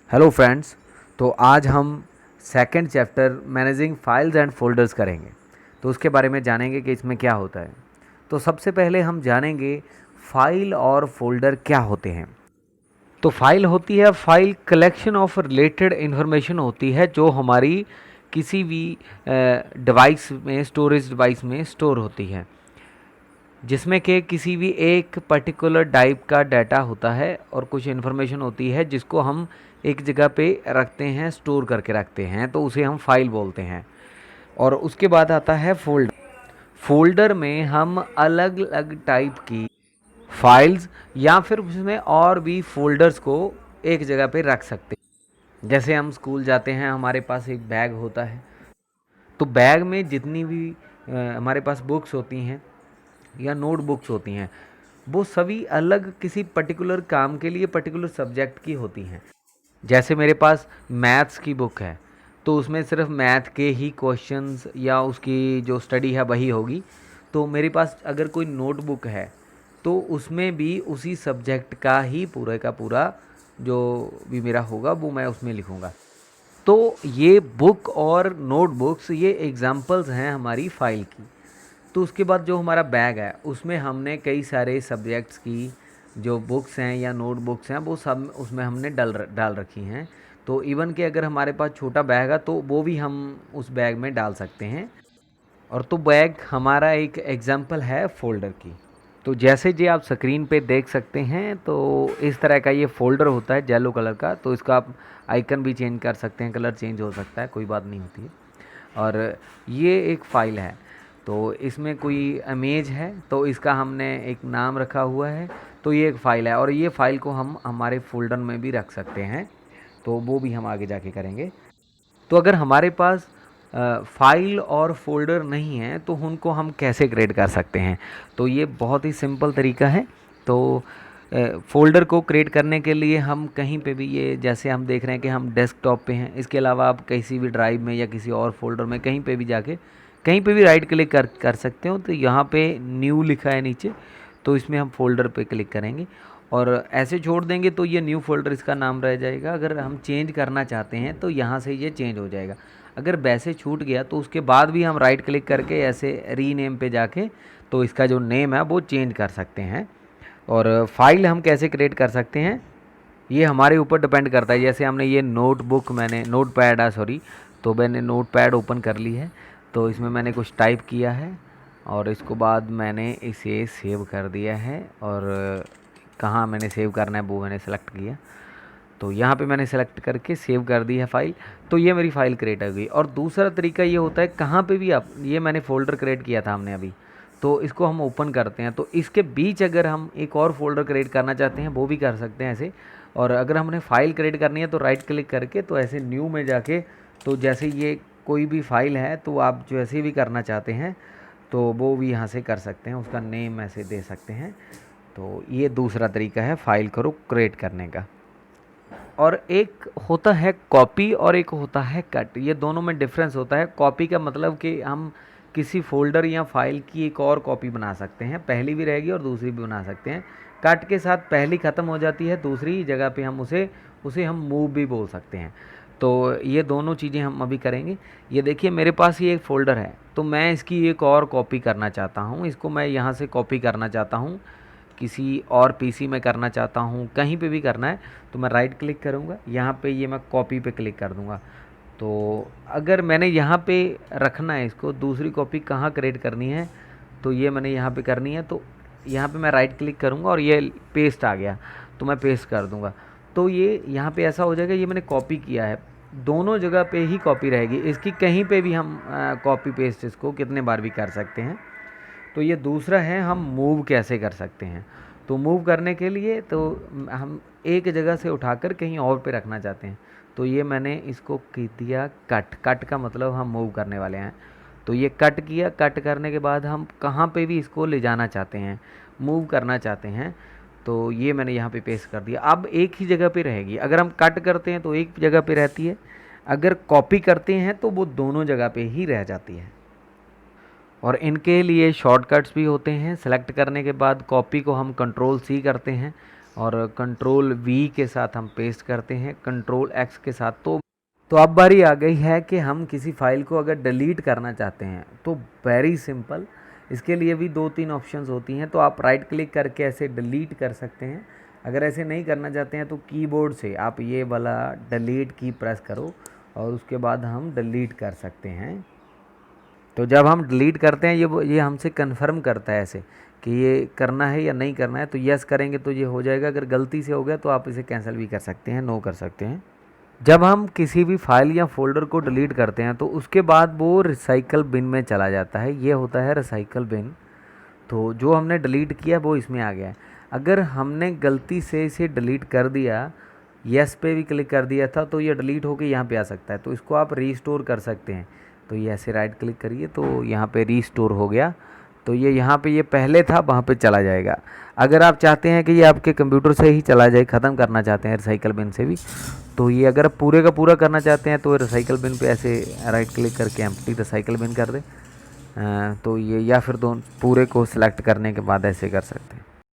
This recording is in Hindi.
Hello friends. तो आज हम second chapter managing files and folders करेंगे। तो उसके बारे में जानेंगे कि इसमें क्या होता है। तो सबसे पहले हम जानेंगे फाइल और फोल्डर क्या होते हैं। तो फाइल होती है, file collection of related information होती है जो हमारी किसी भी डिवाइस में, स्टोरेज डिवाइस में स्टोर होती है, जिसमें कि किसी भी एक पर्टिकुलर टाइप का डाटा होता है और कुछ इन्फॉर्मेशन होती है जिसको हम एक जगह पे रखते हैं, स्टोर करके रखते हैं, तो उसे हम फाइल बोलते हैं। और उसके बाद आता है फोल्डर। फोल्डर में हम अलग अलग टाइप की फाइल्स या फिर उसमें और भी फोल्डर्स को एक जगह पे रख सकते हैं। जैसे हम स्कूल जाते हैं, हमारे पास एक बैग होता है, तो बैग में जितनी भी हमारे पास बुक्स होती हैं या नोटबुक्स होती हैं, वो सभी अलग किसी पर्टिकुलर काम के लिए, पर्टिकुलर सब्जेक्ट की होती हैं। जैसे मेरे पास मैथ्स की बुक है, तो उसमें सिर्फ मैथ के ही क्वेश्चंस या उसकी जो स्टडी है वही होगी। तो मेरे पास अगर कोई नोटबुक है तो उसमें भी उसी सब्जेक्ट का ही पूरा का पूरा जो भी मेरा होगा वो मैं उसमें लिखूँगा। तो ये बुक और नोटबुक्स ये एग्जाम्पल्स हैं हमारी फ़ाइल की। तो उसके बाद जो हमारा बैग है उसमें हमने कई सारे सब्जेक्ट्स की जो बुक्स हैं या नोटबुक्स हैं वो सब उसमें हमने डाल रखी हैं। तो इवन कि अगर हमारे पास छोटा बैग है तो वो भी हम उस बैग में डाल सकते हैं। और तो बैग हमारा एक एग्जाम्पल है फोल्डर की। तो जैसे जी आप स्क्रीन पे देख सकते हैं, तो इस तरह का ये फोल्डर होता है येलो कलर का। तो इसका आप आइकन भी चेंज कर सकते हैं, कलर चेंज हो सकता है, कोई बात नहीं होती है। और ये एक फ़ाइल है, तो इसमें कोई इमेज है, तो इसका हमने एक नाम रखा हुआ है। तो ये एक फ़ाइल है और ये फ़ाइल को हम हमारे फ़ोल्डर में भी रख सकते हैं, तो वो भी हम आगे जाके करेंगे। तो अगर हमारे पास फाइल और फोल्डर नहीं है तो उनको हम कैसे क्रिएट कर सकते हैं। तो ये बहुत ही सिंपल तरीका है। तो फोल्डर को क्रिएट करने के लिए हम कहीं पे भी, ये जैसे हम देख रहे हैं कि हम डेस्कटॉप पे हैं, इसके अलावा आप किसी भी ड्राइव में या किसी और फोल्डर में कहीं पे भी जाके कहीं पे भी राइट क्लिक कर सकते हो। तो यहाँ पे न्यू लिखा है नीचे, तो इसमें हम फोल्डर पे क्लिक करेंगे और ऐसे छोड़ देंगे तो ये न्यू फोल्डर इसका नाम रह जाएगा। अगर हम चेंज करना चाहते हैं तो यहाँ से ये चेंज हो जाएगा। अगर वैसे छूट गया तो उसके बाद भी हम राइट क्लिक करके ऐसे रीनेम पे जाके तो इसका जो नेम है वो चेंज कर सकते हैं। और फाइल हम कैसे क्रिएट कर सकते हैं ये हमारे ऊपर डिपेंड करता है। जैसे हमने ये नोटबुक, मैंने नोटपैड सॉरी, तो मैंने नोटपैड ओपन कर ली है, तो इसमें मैंने कुछ टाइप किया है और इसको बाद मैंने इसे सेव कर दिया है। और कहाँ मैंने सेव करना है वो मैंने सेलेक्ट किया, तो यहाँ पे मैंने सेलेक्ट करके सेव कर दी है फ़ाइल। तो ये मेरी फ़ाइल क्रिएट हो गई। और दूसरा तरीका ये होता है, कहाँ पे भी आप, ये मैंने फ़ोल्डर क्रिएट किया था हमने अभी, तो इसको हम ओपन करते हैं, तो इसके बीच अगर हम एक और फोल्डर क्रिएट करना चाहते हैं वो भी कर सकते हैं ऐसे। और अगर हमने फ़ाइल क्रिएट करनी है तो राइट क्लिक करके तो ऐसे न्यू में जाके, तो जैसे ये कोई भी फ़ाइल है तो आप जैसे भी करना चाहते हैं तो वो भी यहाँ से कर सकते हैं, उसका नेम ऐसे दे सकते हैं। तो ये दूसरा तरीका है फ़ाइल को क्रिएट करने का। और एक होता है कॉपी और एक होता है कट। ये दोनों में डिफरेंस होता है। कॉपी का मतलब कि हम किसी फोल्डर या फाइल की एक और कॉपी बना सकते हैं, पहली भी रहेगी और दूसरी भी बना सकते हैं। कट के साथ पहली ख़त्म हो जाती है, दूसरी जगह पे हम उसे उसे हम मूव भी बोल सकते हैं। तो ये दोनों चीज़ें हम अभी करेंगे। ये देखिए मेरे पास ये एक फ़ोल्डर है, तो मैं इसकी एक और कॉपी करना चाहता हूँ। इसको मैं यहाँ से कॉपी करना चाहता हूँ, किसी और पीसी में करना चाहता हूँ, कहीं पे भी करना है तो मैं राइट क्लिक करूँगा, यहाँ पे ये मैं कॉपी पे क्लिक कर दूँगा। तो अगर मैंने यहाँ पे रखना है इसको, दूसरी कॉपी कहाँ क्रिएट करनी है, तो ये मैंने यहाँ पे करनी है, तो यहाँ पे मैं राइट क्लिक करूँगा और ये पेस्ट आ गया, तो मैं पेस्ट कर दूँगा। तो ये यहाँ पे ऐसा हो जाएगा, ये मैंने कॉपी किया है, दोनों जगह पे ही कॉपी रहेगी इसकी, कहीं पे भी हम कॉपी पेस्ट इसको कितने बार भी कर सकते हैं। तो ये दूसरा है हम मूव कैसे कर सकते हैं। तो मूव करने के लिए तो हम एक जगह से उठाकर कहीं और पे रखना चाहते हैं, तो ये मैंने इसको दिया कट। कट का मतलब हम मूव करने वाले हैं, तो ये कट किया। कट करने के बाद हम कहाँ पे भी इसको ले जाना चाहते हैं, मूव करना चाहते हैं, तो ये मैंने यहाँ पे पेस्ट कर दिया। अब एक ही जगह पे रहेगी। अगर हम कट करते हैं तो एक जगह पे रहती है, अगर कॉपी करते हैं तो वो दोनों जगह पे ही रह जाती है। और इनके लिए शॉर्टकट्स भी होते हैं। सेलेक्ट करने के बाद कॉपी को हम कंट्रोल सी करते हैं और कंट्रोल वी के साथ हम पेस्ट करते हैं, कंट्रोल एक्स के साथ। तो अब बारी आ गई है कि हम किसी फाइल को अगर डिलीट करना चाहते हैं तो वेरी सिंपल, इसके लिए भी 2-3 ऑप्शंस होती हैं। तो आप राइट क्लिक करके ऐसे डिलीट कर सकते हैं। अगर ऐसे नहीं करना चाहते हैं तो कीबोर्ड से आप ये वाला डिलीट की प्रेस करो और उसके बाद हम डिलीट कर सकते हैं। तो जब हम डिलीट करते हैं ये हमसे कंफर्म करता है ऐसे कि ये करना है या नहीं करना है। तो यस करेंगे तो ये हो जाएगा, अगर गलती से हो गया तो आप इसे कैंसिल भी कर सकते हैं, नो कर सकते हैं। जब हम किसी भी फाइल या फोल्डर को डिलीट करते हैं तो उसके बाद वो रिसाइकल बिन में चला जाता है, ये होता है रिसाइकल बिन। तो जो हमने डिलीट किया वो इसमें आ गया है। अगर हमने गलती से इसे डिलीट कर दिया, यस पे भी क्लिक कर दिया था, तो ये डिलीट होकर यहाँ पे आ सकता है। तो इसको आप रीस्टोर कर सकते हैं। तो ये ऐसे राइट क्लिक करिए तो यहाँ पे रीस्टोर हो गया। तो ये यहाँ पे ये पहले था वहाँ पे चला जाएगा। अगर आप चाहते हैं कि ये आपके कंप्यूटर से ही चला जाए, ख़त्म करना चाहते हैं रिसाइकल बिन से भी, तो ये अगर पूरे का पूरा करना चाहते हैं तो रिसाइकल बिन पे ऐसे राइट क्लिक करके एम्प्टी रिसाइकल बिन कर दें। तो ये या फिर दोनों पूरे को सिलेक्ट करने के बाद ऐसे कर सकते हैं।